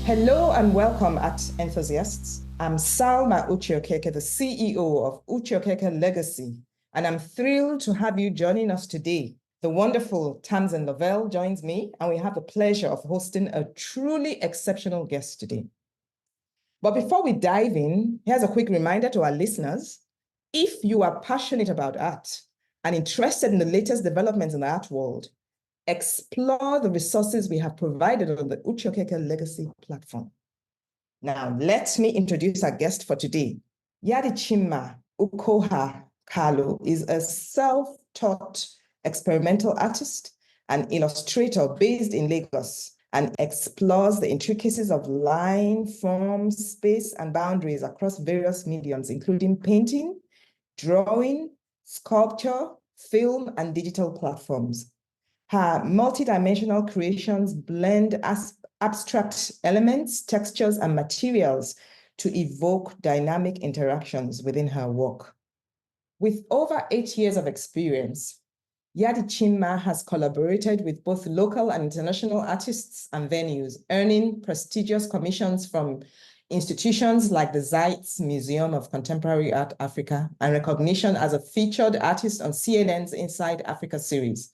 Hello and welcome at enthusiasts. I'm Salma Uche Okeke, the CEO of Uche Okeke Legacy, and I'm thrilled to have you joining us today. The wonderful Tamzin Lovell joins me, and we have the pleasure of hosting a truly exceptional guest today. But before we dive in, here's a quick reminder to our listeners. If you are passionate about art and interested in the latest developments in the art world, explore the resources we have provided on the Uche Okeke Legacy platform. Now, let me introduce our guest for today. Yadichinma Ukoha-Kalu is a self-taught experimental artist and illustrator based in Lagos and explores the intricacies of line, form, space, and boundaries across various mediums, including painting, drawing, sculpture, film, and digital platforms. Her multidimensional creations blend abstract elements, textures, and materials to evoke dynamic interactions within her work. With over 8 years of experience, Yadichinma has collaborated with both local and international artists and venues, earning prestigious commissions from institutions like the Zeitz Museum of Contemporary Art Africa and recognition as a featured artist on CNN's Inside Africa series.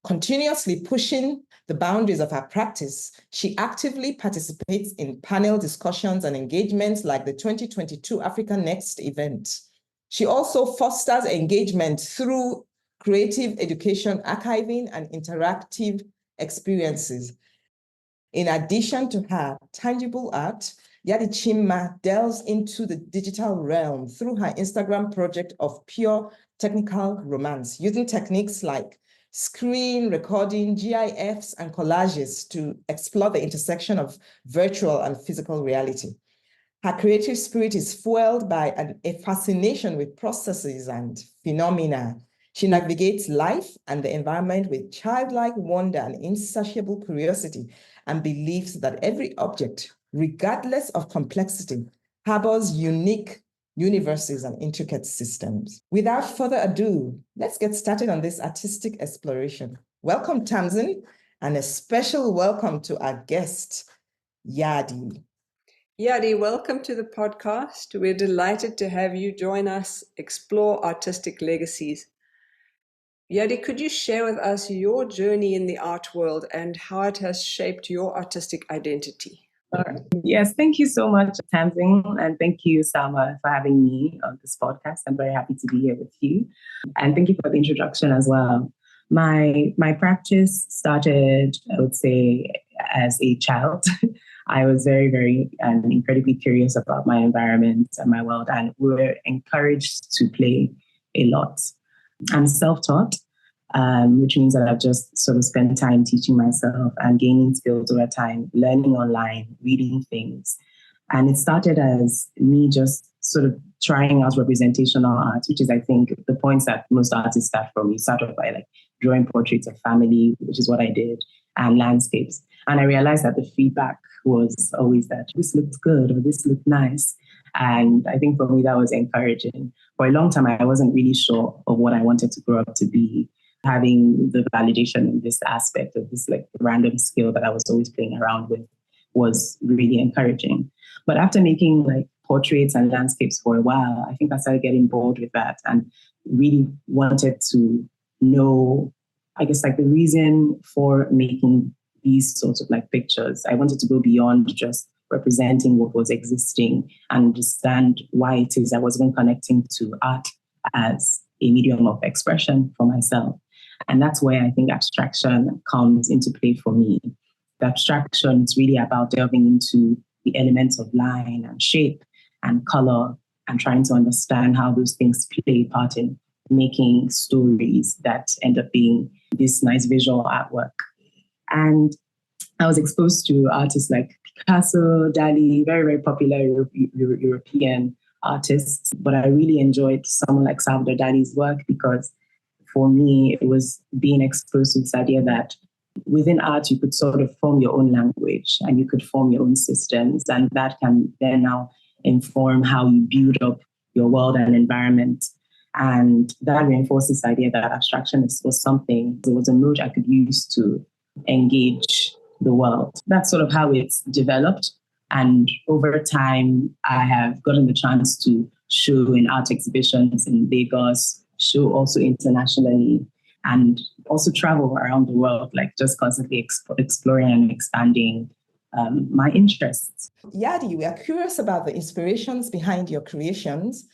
Continuously pushing the boundaries of her practice, she actively participates in panel discussions and engagements like the 2022 Africa Next event. She also fosters engagement through creative education, archiving, and interactive experiences. In addition to her tangible art, Yadichinma delves into the digital realm through her Instagram project of pure technical romance, using techniques like screen recording, GIFs, and collages to explore the intersection of virtual and physical reality. Her creative spirit is fueled by a fascination with processes and phenomena. She navigates life and the environment with childlike wonder and insatiable curiosity, and believes that every object, regardless of complexity, harbors unique universes and intricate systems. Without further ado, let's get started on this artistic exploration. Welcome, Tamzin, and a special welcome to our guest, Yadi. Yadi, welcome to the podcast. We're delighted to have you join us explore artistic legacies. Yadi, could you share with us your journey in the art world and how it has shaped your artistic identity? Yes, thank you so much, Tamzin, and thank you, Salma, for having me on this podcast. I'm very happy to be here with you, and thank you for the introduction as well. My practice started, I would say, as a child. I was very, very and incredibly curious about my environment and my world, and we were encouraged to play a lot. I'm self-taught, which means that I've just sort of spent time teaching myself and gaining skills over time, learning online, reading things. And it started as me just sort of trying out representational art, which is, I think, the points that most artists start from. You start off by like drawing portraits of family, which is what I did, and landscapes. And I realized that the feedback was always that this looked good or this looked nice. And I think for me, that was encouraging. For a long time, I wasn't really sure of what I wanted to grow up to be. Having the validation in this aspect of this like random skill that I was always playing around with was really encouraging. But after making like portraits and landscapes for a while, I think I started getting bored with that and really wanted to know, I guess, like the reason for making these sorts of like pictures. I wanted to go beyond just representing what was existing and understand why it is I was even connecting to art as a medium of expression for myself. And that's where I think abstraction comes into play for me. The abstraction is really about delving into the elements of line and shape and color and trying to understand how those things play a part in making stories that end up being this nice visual artwork. And I was exposed to artists like Picasso, Dali, very, very popular European artists. But I really enjoyed someone like Salvador Dali's work because for me, it was being exposed to this idea that within art, you could sort of form your own language and you could form your own systems. And that can then now inform how you build up your world and environment. And that reinforces the idea that abstraction was something, it was a mode I could use to engage the world. That's sort of how it's developed. And over time, I have gotten the chance to show in art exhibitions in Lagos, show also internationally, and also travel around the world, like just constantly exploring and expanding my interests. Yadi, we are curious about the inspirations behind your creations.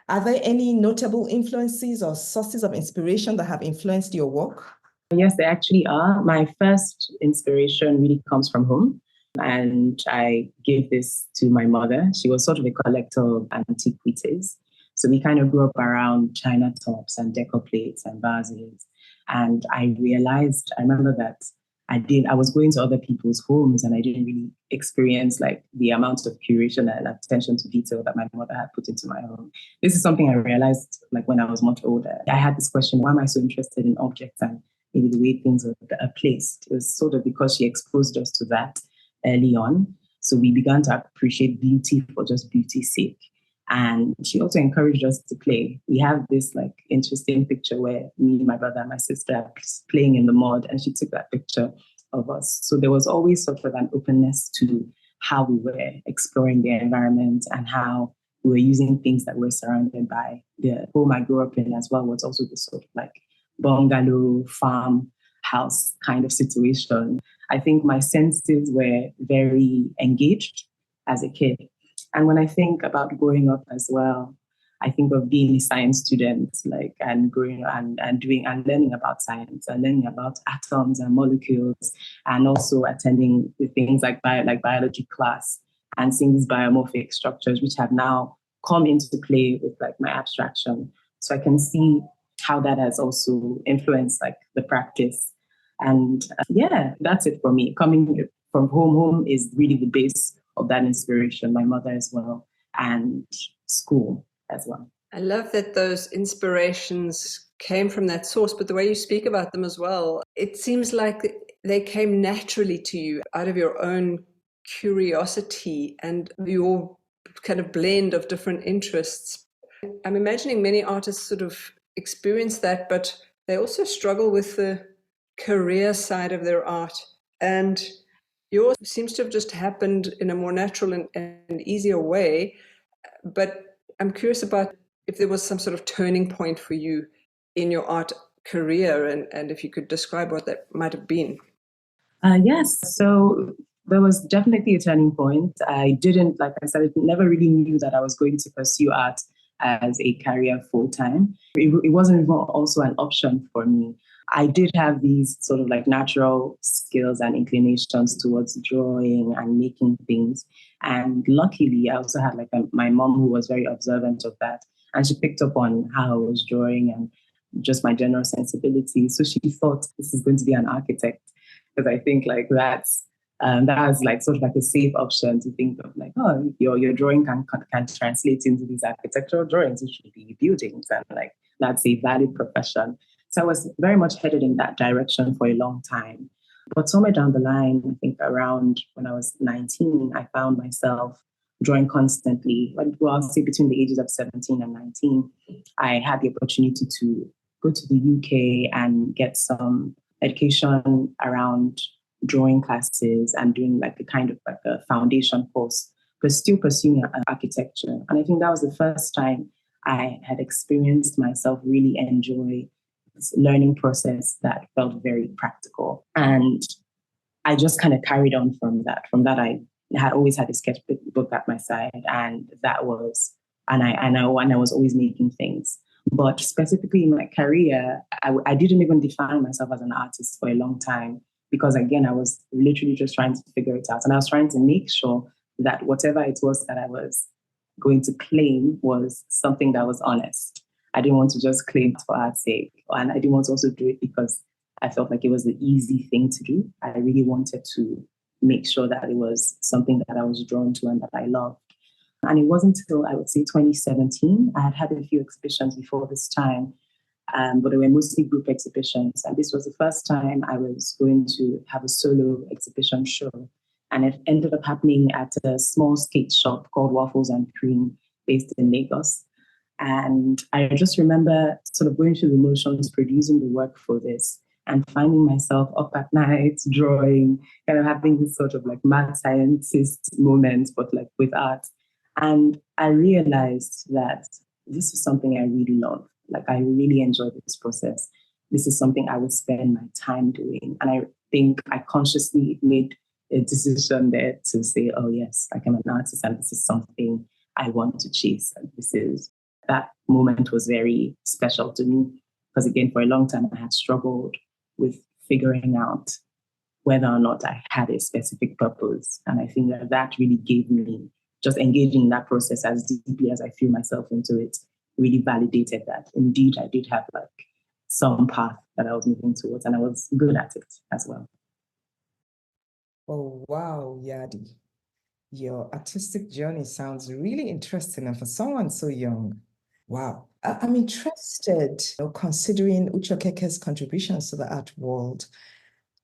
Are there any notable influences or sources of inspiration that have influenced your work? Yes, there actually are. My first inspiration really comes from home. And I gave this to my mother. She was sort of a collector of antiquities. So we kind of grew up around china tops and decor plates and vases. And I remember that I was going to other people's homes and I didn't really experience like the amount of curation and attention to detail that my mother had put into my home. This is something I realized like when I was much older. I had this question, why am I so interested in objects and maybe the way things are placed? It was sort of because she exposed us to that early on. So we began to appreciate beauty for just beauty's sake. And she also encouraged us to play. We have this like interesting picture where me, my brother, and my sister are playing in the mud, and she took that picture of us. So there was always sort of an openness to how we were exploring the environment and how we were using things that we're surrounded by. The home I grew up in as well was also this sort of like bungalow, farm, house kind of situation. I think my senses were very engaged as a kid. And when I think about growing up as well, I think of being a science student, like, and growing and doing and learning about science and learning about atoms and molecules, and also attending the things like biology class and seeing these biomorphic structures, which have now come into play with like my abstraction. So I can see how that has also influenced like the practice. And yeah, that's it for me. Coming from home is really the base of that inspiration, my mother as well, and school as well. I love that those inspirations came from that source, but the way you speak about them as well, it seems like they came naturally to you out of your own curiosity and your kind of blend of different interests. I'm imagining many artists sort of experience that, but they also struggle with the career side of their art. And yours seems to have just happened in a more natural and easier way. But I'm curious about if there was some sort of turning point for you in your art career, and if you could describe what that might have been. Yes. So there was definitely a turning point. I didn't, like I said, I never really knew that I was going to pursue art as a career full time. It wasn't even also an option for me. I did have these sort of like natural skills and inclinations towards drawing and making things. And luckily, I also had like my mom who was very observant of that. And she picked up on how I was drawing and just my general sensibility. So she thought this is going to be an architect. Because I think like that's like sort of like a safe option to think of, like, oh, your drawing can translate into these architectural drawings, which would be buildings, and like that's a valid profession. So I was very much headed in that direction for a long time. But somewhere down the line, I think around when I was 19, I found myself drawing constantly. Well, I'll say between the ages of 17 and 19, I had the opportunity to go to the UK and get some education around drawing classes and doing like a kind of like a foundation course, but still pursuing architecture. And I think that was the first time I had experienced myself really enjoy this learning process that felt very practical. And I just kind of carried on from that. From that, I had always had a sketchbook at my side, and that was, and I was always making things. But specifically in my career, I didn't even define myself as an artist for a long time because, again, I was literally just trying to figure it out. And I was trying to make sure that whatever it was that I was going to claim was something that was honest. I didn't want to just claim for art's sake. And I didn't want to also do it because I felt like it was the easy thing to do. I really wanted to make sure that it was something that I was drawn to and that I loved. And it wasn't until, I would say, 2017. I had a few exhibitions before this time, but they were mostly group exhibitions. And this was the first time I was going to have a solo exhibition show. And it ended up happening at a small skate shop called Waffles and Cream, based in Lagos. And I just remember sort of going through the motions, producing the work for this, and finding myself up at night drawing, kind of having this sort of like mad scientist moment, but like with art. And I realized that this is something I really love. Like I really enjoy this process. This is something I would spend my time doing. And I think I consciously made a decision there to say, oh yes, like I'm an artist and this is something I want to chase. And that moment was very special to me because again, for a long time, I had struggled with figuring out whether or not I had a specific purpose. And I think that really gave me, just engaging in that process as deeply as I feel myself into it, really validated that indeed I did have like some path that I was moving towards and I was good at it as well. Oh, wow, Yadi. Your artistic journey sounds really interesting. And for someone so young, wow. I'm interested, considering Uche Okeke's contributions to the art world,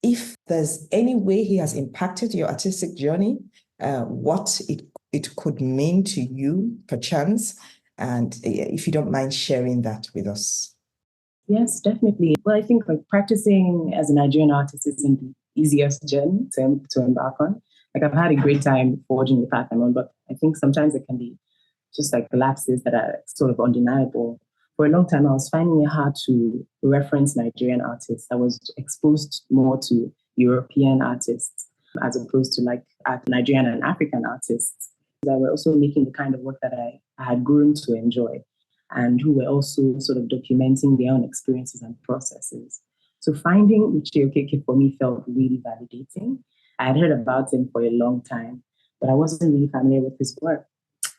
if there's any way he has impacted your artistic journey, what it could mean to you, perchance, and if you don't mind sharing that with us. Yes, definitely. Well, I think like practicing as a Nigerian artist isn't the easiest journey to embark on. Like I've had a great time forging the path I'm on, but I think sometimes it can be just like lapses that are sort of undeniable. For a long time, I was finding it hard to reference Nigerian artists. I was exposed more to European artists as opposed to like Nigerian and African artists that were also making the kind of work that I had grown to enjoy and who were also sort of documenting their own experiences and processes. So finding Uche Okeke for me felt really validating. I had heard about him for a long time, but I wasn't really familiar with his work.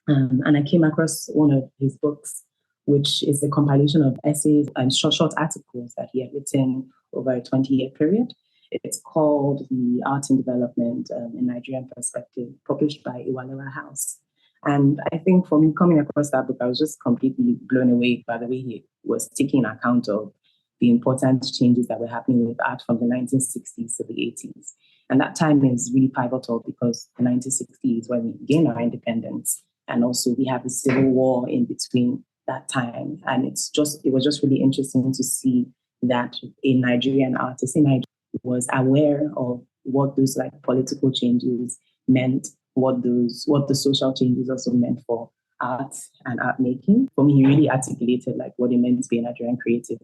And I came across one of his books, which is a compilation of essays and short articles that he had written over a 20-year period. It's called The Art and Development in Nigerian Perspective, published by Iwalewa House. And I think for me, coming across that book, I was just completely blown away by the way he was taking account of the important changes that were happening with art from the 1960s to the 80s. And that time is really pivotal because the 1960s when we gained our independence, and also we have the Civil War in between that time. And it was just really interesting to see that a Nigerian artist in Nigeria was aware of what those like political changes meant, what the social changes also meant for art and art making. For me, he really articulated like what it meant to be a Nigerian creative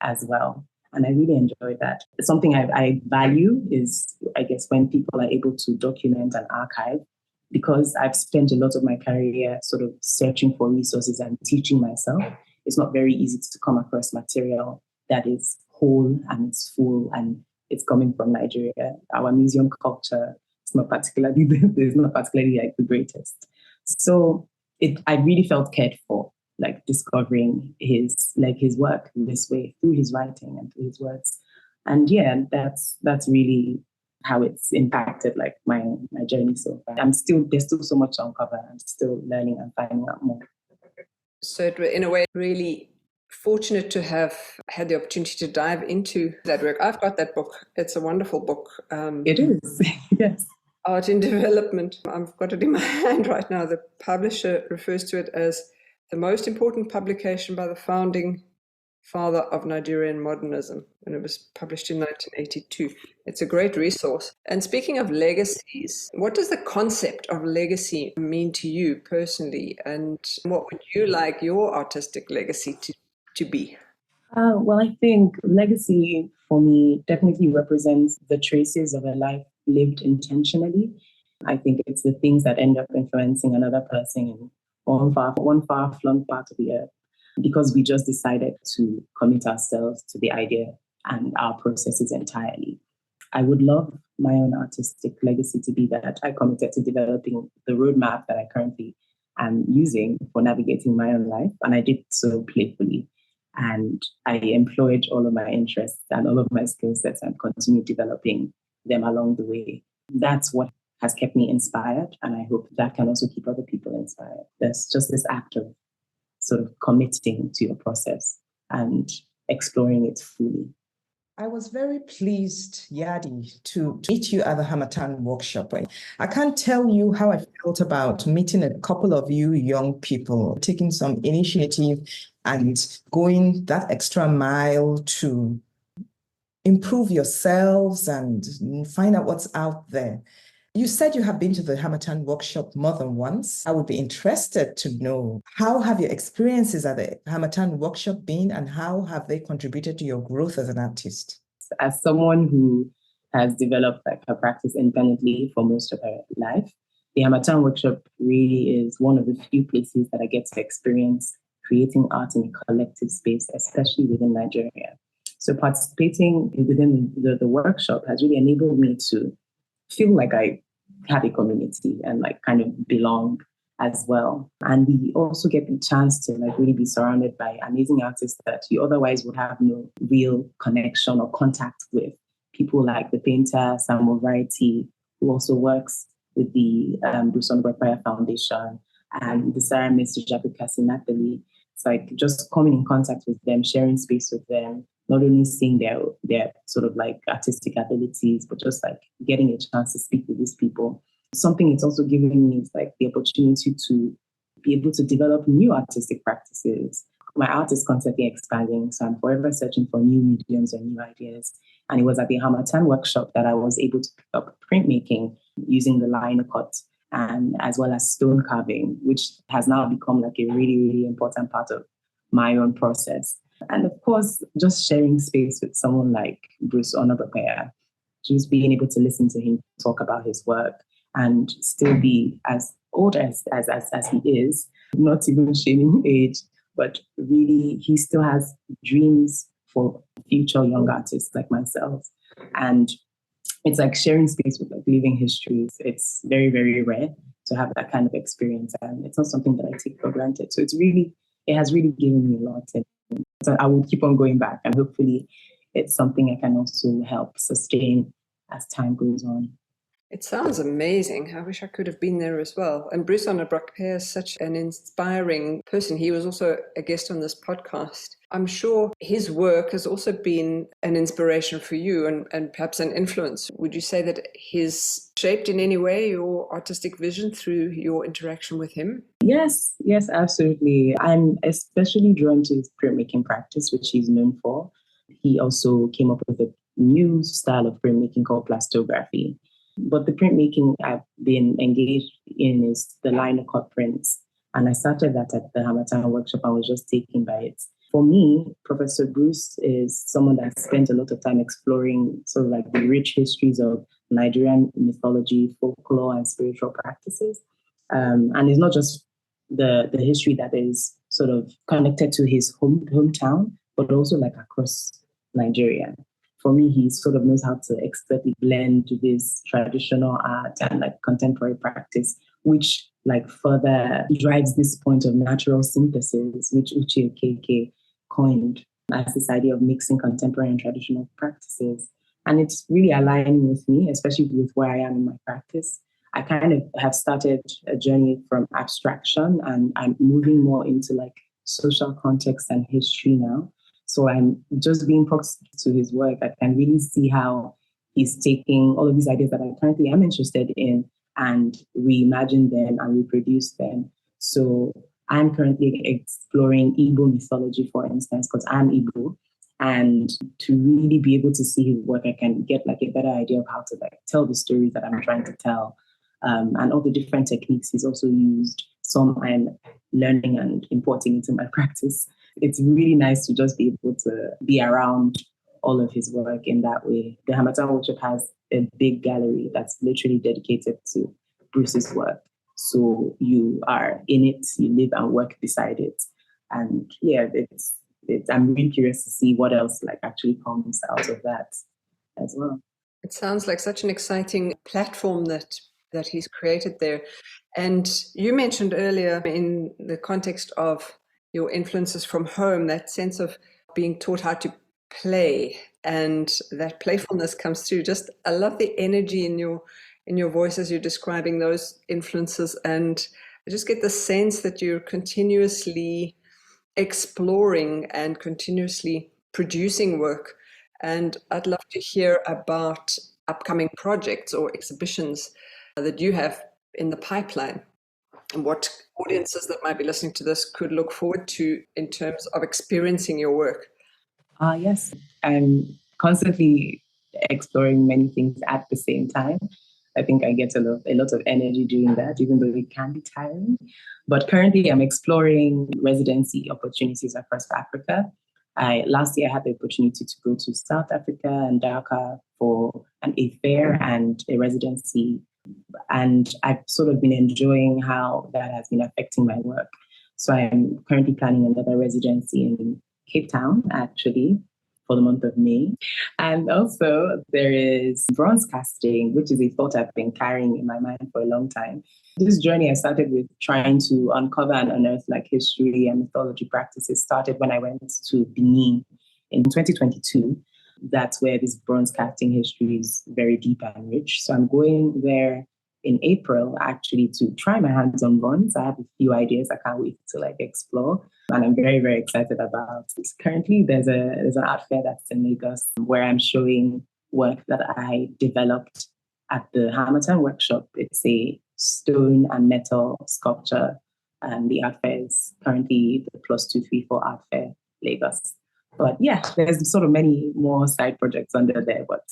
as well. And I really enjoyed that. Something I value is, I guess, when people are able to document and archive, because I've spent a lot of my career sort of searching for resources and teaching myself. It's not very easy to come across material that is whole and it's full and it's coming from Nigeria. Our museum culture is not particularly like the greatest. So I really felt cared for, like discovering his work this way through his writing and through his words. And yeah, that's really how it's impacted like my journey so far. There's still so much to uncover. I'm still learning and finding out more. So in a way, really fortunate to have had the opportunity to dive into that work. I've got that book. It's a wonderful book. It is, yes. Art in Development. I've got it in my hand right now. The publisher refers to it as the most important publication by the founding father of Nigerian modernism, and it was published in 1982. It's a great resource. And speaking of legacies, what does the concept of legacy mean to you personally, and what would you like your artistic legacy to be? Well, I think legacy for me definitely represents the traces of a life lived intentionally. I think it's the things that end up influencing another person in one far-flung part of the earth, because we just decided to commit ourselves to the idea and our processes entirely. I would love my own artistic legacy to be that I committed to developing the roadmap that I currently am using for navigating my own life, and I did so playfully. And I employed all of my interests and all of my skill sets and continued developing them along the way. That's what has kept me inspired, and I hope that can also keep other people inspired. There's just this act of sort of committing to your process and exploring it fully. I was very pleased, Yadi, to meet you at the Hamatan workshop. I can't tell you how I felt about meeting a couple of you young people, taking some initiative and going that extra mile to improve yourselves and find out what's out there. You said you have been to the Hamatan workshop more than once. I would be interested to know, how have your experiences at the Hamatan workshop been, and how have they contributed to your growth as an artist? As someone who has developed like her practice independently for most of her life, the Hamatan workshop really is one of the few places that I get to experience creating art in a collective space, especially within Nigeria. So participating within the workshop has really enabled me to feel like I have a community and like kind of belong as well. And we also get the chance to like really be surrounded by amazing artists that you otherwise would have no real connection or contact with. People like the painter Salma, who also works with the Bruce Onwekwe Foundation, and the ceramist Japikasi Natalie. It's like just coming in contact with them, sharing space with them, not only seeing their sort of like artistic abilities, but just like getting a chance to speak with these people. Something it's also giving me is like the opportunity to be able to develop new artistic practices. My art is constantly expanding, so I'm forever searching for new mediums and new ideas. And it was at the Hamatan workshop that I was able to pick up printmaking using the lino cut, and as well as stone carving, which has now become like a really, really important part of my own process. And of course, just sharing space with someone like Bruce Onwekwe, just being able to listen to him talk about his work and still be as old as he is, not even shaming age, but really he still has dreams for future young artists like myself. And it's like sharing space with like living histories. It's very, very rare to have that kind of experience, and it's not something that I take for granted. So it has really given me a lot. And so I will keep on going back, and hopefully it's something I can also help sustain as time goes on. It sounds amazing. I wish I could have been there as well. And Bruce Onwekwe is such an inspiring person. He was also a guest on this podcast. I'm sure his work has also been an inspiration for you and perhaps an influence. Would you say that he's shaped in any way your artistic vision through your interaction with him? Yes, absolutely. I'm especially drawn to his printmaking practice, which he's known for. He also came up with a new style of printmaking called plastography. But the printmaking I've been engaged in is the lino cut prints. And I started that at the Hamatan workshop. I was just taken by it. For me, Professor Bruce is someone that spent a lot of time exploring sort of like the rich histories of Nigerian mythology, folklore, and spiritual practices. And it's not just the history that is sort of connected to his hometown, but also like across Nigeria. For me, he sort of knows how to expertly blend this traditional art and like contemporary practice, which like further drives this point of natural synthesis, which Uche Okeke coined as this idea of mixing contemporary and traditional practices. And it's really aligning with me, especially with where I am in my practice. I kind of have started a journey from abstraction, and I'm moving more into like social context and history now. So I'm just being proximate to his work. I can really see how he's taking all of these ideas that I currently am interested in and reimagine them and reproduce them. So I'm currently exploring Igbo mythology, for instance, because I'm Igbo. And to really be able to see his work, I can get like a better idea of how to like tell the stories that I'm trying to tell. And all the different techniques he's also used. Some I'm learning and importing into my practice. It's really nice to just be able to be around all of his work in that way. The Hamatan Workshop has a big gallery that's literally dedicated to Bruce's work. So you are in it, you live and work beside it. And yeah, I'm really curious to see what else like actually comes out of that as well. It sounds like such an exciting platform that he's created there. And you mentioned earlier in the context of your influences from home, that sense of being taught how to play, and that playfulness comes through. Just, I love the energy in your voice as you're describing those influences, and I just get the sense that you're continuously exploring and continuously producing work. And I'd love to hear about upcoming projects or exhibitions that you have in the pipeline, and what audiences that might be listening to this could look forward to in terms of experiencing your work. Yes, I'm constantly exploring many things at the same time. I think I get a lot of energy doing that, even though it can be tiring. But currently, I'm exploring residency opportunities across Africa. Last year, I had the opportunity to go to South Africa and Dhaka for a fair and a residency. And I've sort of been enjoying how that has been affecting my work. So I'm currently planning another residency in Cape Town, actually, for the month of May. And also there is bronze casting, which is a thought I've been carrying in my mind for a long time. This journey I started with trying to uncover and unearth like history and mythology practices started when I went to Benin in 2022. That's where this bronze casting history is very deep and rich. So I'm going there in April actually to try my hands on bronze. I have a few ideas I can't wait to like explore. And I'm very, very excited about it. Currently, there's an art fair that's in Lagos where I'm showing work that I developed at the Hamilton workshop. It's a stone and metal sculpture. And the art fair is currently the +234 art fair, Lagos. But yeah, there's sort of many more side projects under there. But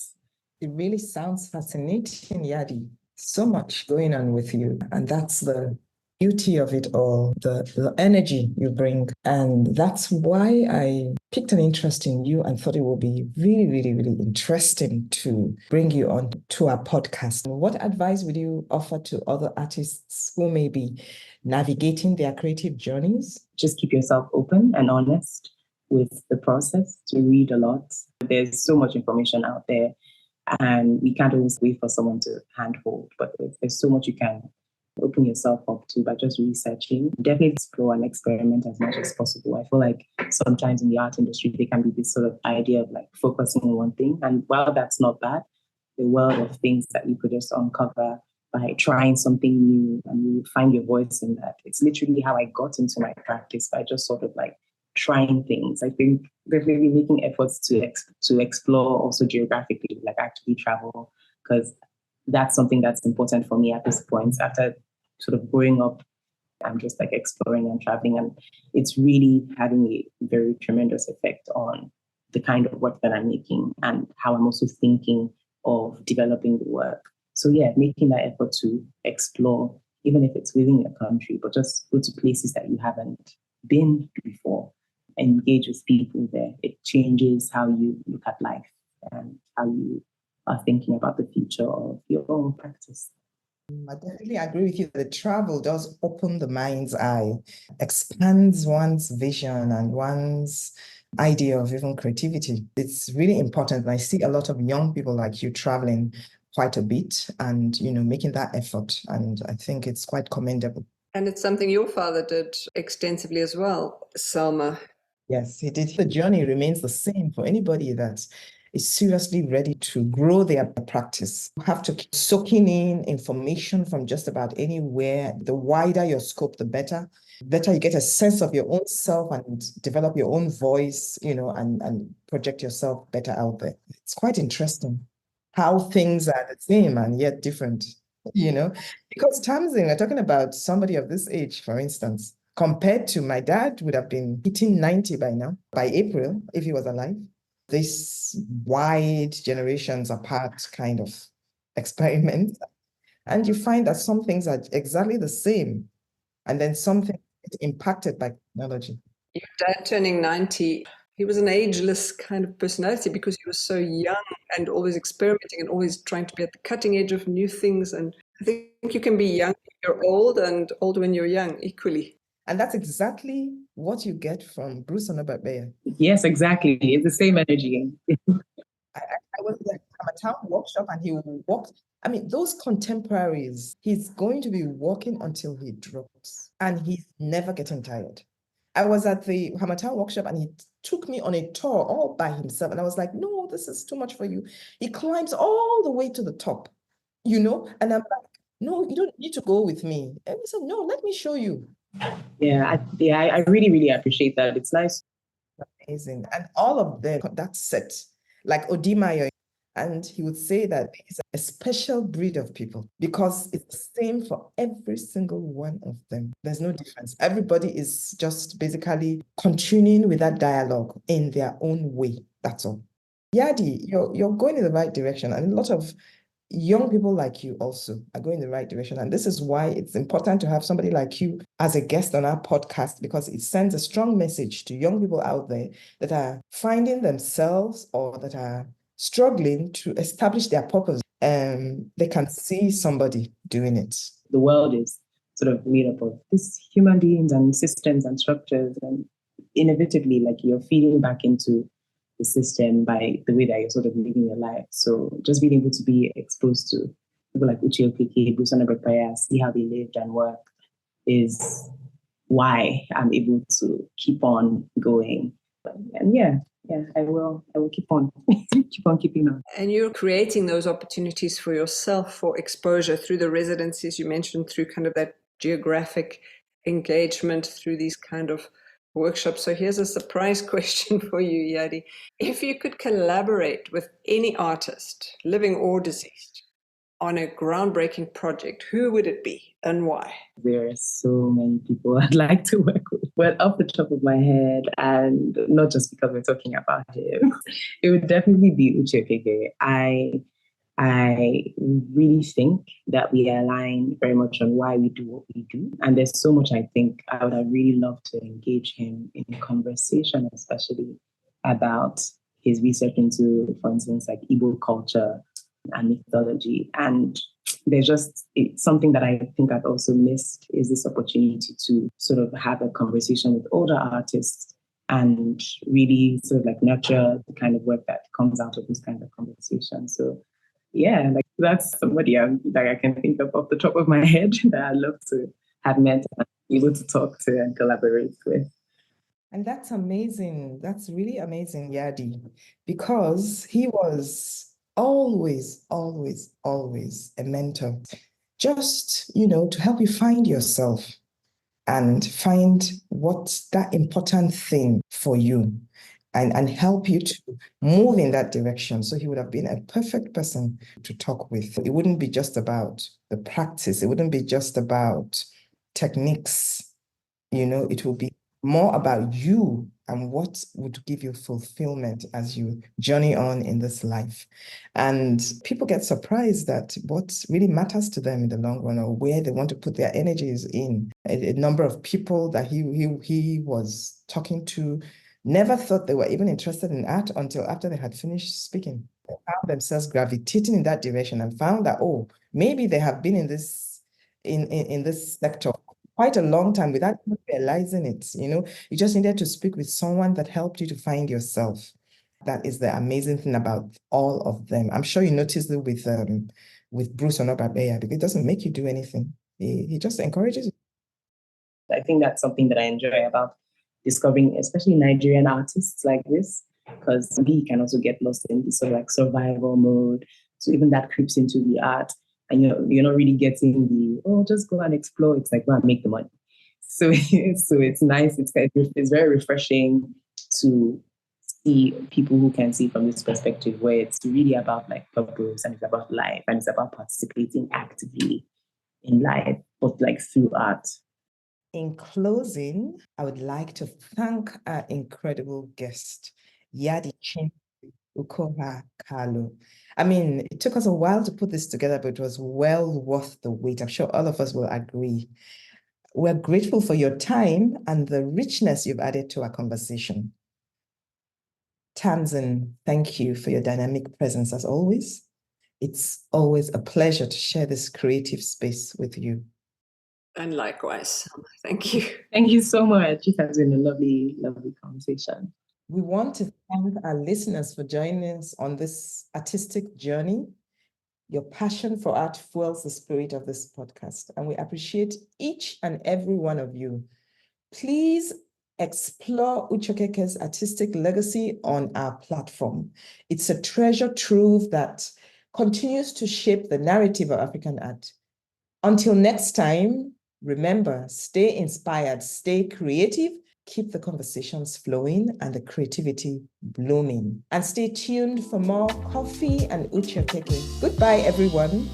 it really sounds fascinating, Yadi. So much going on with you. And that's the beauty of it all, the energy you bring. And that's why I picked an interest in you and thought it would be really, really, really interesting to bring you on to our podcast. What advice would you offer to other artists who may be navigating their creative journeys? Just keep yourself open and honest with the process, to read a lot. There's so much information out there, and we can't always wait for someone to handhold, but there's so much you can open yourself up to by just researching. Definitely explore and experiment as much as possible. I feel like sometimes in the art industry, there can be this sort of idea of like focusing on one thing. And while that's not bad, the world of things that you could just uncover by trying something new, and you find your voice in that. It's literally how I got into my practice, by just sort of like trying things. I think definitely making efforts to explore also geographically, like actually travel, because that's something that's important for me at this point. After sort of growing up, I'm just like exploring and traveling, and it's really having a very tremendous effect on the kind of work that I'm making and how I'm also thinking of developing the work. So yeah, making that effort to explore, even if it's within your country, but just go to places that you haven't been before, engage with people there. It changes how you look at life and how you are thinking about the future of your own practice. I definitely agree with you. The travel does open the mind's eye, expands one's vision and one's idea of even creativity. It's really important. And I see a lot of young people like you traveling quite a bit and, making that effort. And I think it's quite commendable. And it's something your father did extensively as well, Salma. Yes, he did. The journey remains the same for anybody that is seriously ready to grow their practice. You have to keep soaking in information from just about anywhere. The wider your scope, the better. Better you get a sense of your own self and develop your own voice, and project yourself better out there. It's quite interesting how things are the same and yet different, because Tamzin, we're talking about somebody of this age, for instance, compared to my dad would have been hitting 90 by now, by April, if he was alive. This wide generations apart kind of experiment. And you find that some things are exactly the same. And then something is impacted by technology. Your dad turning 90, he was an ageless kind of personality because he was so young and always experimenting and always trying to be at the cutting edge of new things. And I think you can be young when you're old and old when you're young equally. And that's exactly what you get from Bruce Onobabeya. Yes, exactly. It's the same energy. I was at a town workshop and he walked. I mean, those contemporaries, he's going to be walking until he drops and he's never getting tired. I was at the Hamatan workshop and he took me on a tour all by himself. And I was like, no, this is too much for you. He climbs all the way to the top, and I'm like, no, you don't need to go with me. And he said, no, let me show you. Yeah, I really, really appreciate that. It's nice. Amazing. And all of them, that set, like Odimayo, and he would say that he's a special breed of people because it's the same for every single one of them. There's no difference. Everybody is just basically continuing with that dialogue in their own way. That's all. Yadi, you're going in the right direction, and a lot of young people like you also are going in the right direction. And this is why it's important to have somebody like you as a guest on our podcast, because it sends a strong message to young people out there that are finding themselves or that are struggling to establish their purpose. They can see somebody doing it. The world is sort of made up of these human beings and systems and structures, and inevitably, like, you're feeding back into the system by the way that you're sort of living your life. So just being able to be exposed to people like Uche Okeke, Bruce Prepare, see how they lived and worked is why I'm able to keep on going. And yeah, I will keep on keep on keeping on. And you're creating those opportunities for yourself for exposure through the residencies you mentioned, through kind of that geographic engagement, through these kind of workshops. So here's a surprise question for you, Yadi. If you could collaborate with any artist, living or deceased, on a groundbreaking project, who would it be and why? There are so many people I'd like to work with. Well, off the top of my head, and not just because we're talking about him, it would definitely be Uche Okeke. I really think that we align very much on why we do what we do. And there's so much I think I would have really loved to engage him in conversation, especially about his research into, for instance, like Igbo culture and mythology. And there's just something that I think I've also missed is this opportunity to sort of have a conversation with older artists and really sort of like nurture the kind of work that comes out of this kind of conversation. So yeah, like that's somebody that I can think of off the top of my head that I'd love to have met and be able to talk to and collaborate with. And that's amazing. That's really amazing, Yadi, because he was always, always, always a mentor. Just, to help you find yourself and find what's that important thing for you and help you to move in that direction. So he would have been a perfect person to talk with. It wouldn't be just about the practice. It wouldn't be just about techniques. It will be more about you and what would give you fulfillment as you journey on in this life. And people get surprised that what really matters to them in the long run, or where they want to put their energies in. A number of people that he was talking to never thought they were even interested in art until after they had finished speaking. They found themselves gravitating in that direction and found that, maybe they have been in this sector quite a long time without realizing it. You just needed to speak with someone that helped you to find yourself. That is the amazing thing about all of them. I'm sure you noticed it with Bruce Onobabeya, because it doesn't make you do anything. He just encourages you. I think that's something that I enjoy about discovering, especially Nigerian artists like this, because we can also get lost in this sort of like survival mode. So even that creeps into the art. And you're not really getting just go and explore. It's like, go and make the money. So it's nice. It's very refreshing to see people who can see from this perspective, where it's really about like purpose and it's about life and it's about participating actively in life, but like through art. In closing, I would like to thank our incredible guest, Yadichinma Ukoha-Kalu. I mean, it took us a while to put this together, but it was well worth the wait. I'm sure all of us will agree. We're grateful for your time and the richness you've added to our conversation. Tamzin, thank you for your dynamic presence as always. It's always a pleasure to share this creative space with you. And likewise, thank you. Thank you so much. It has been a lovely, lovely conversation. We want to thank our listeners for joining us on this artistic journey. Your passion for art fuels the spirit of this podcast, and we appreciate each and every one of you. Please explore Uche Okeke's artistic legacy on our platform. It's a treasure trove that continues to shape the narrative of African art. Until next time, remember, stay inspired, stay creative, keep the conversations flowing and the creativity blooming. And stay tuned for more coffee and Uche Okeke. Goodbye, everyone.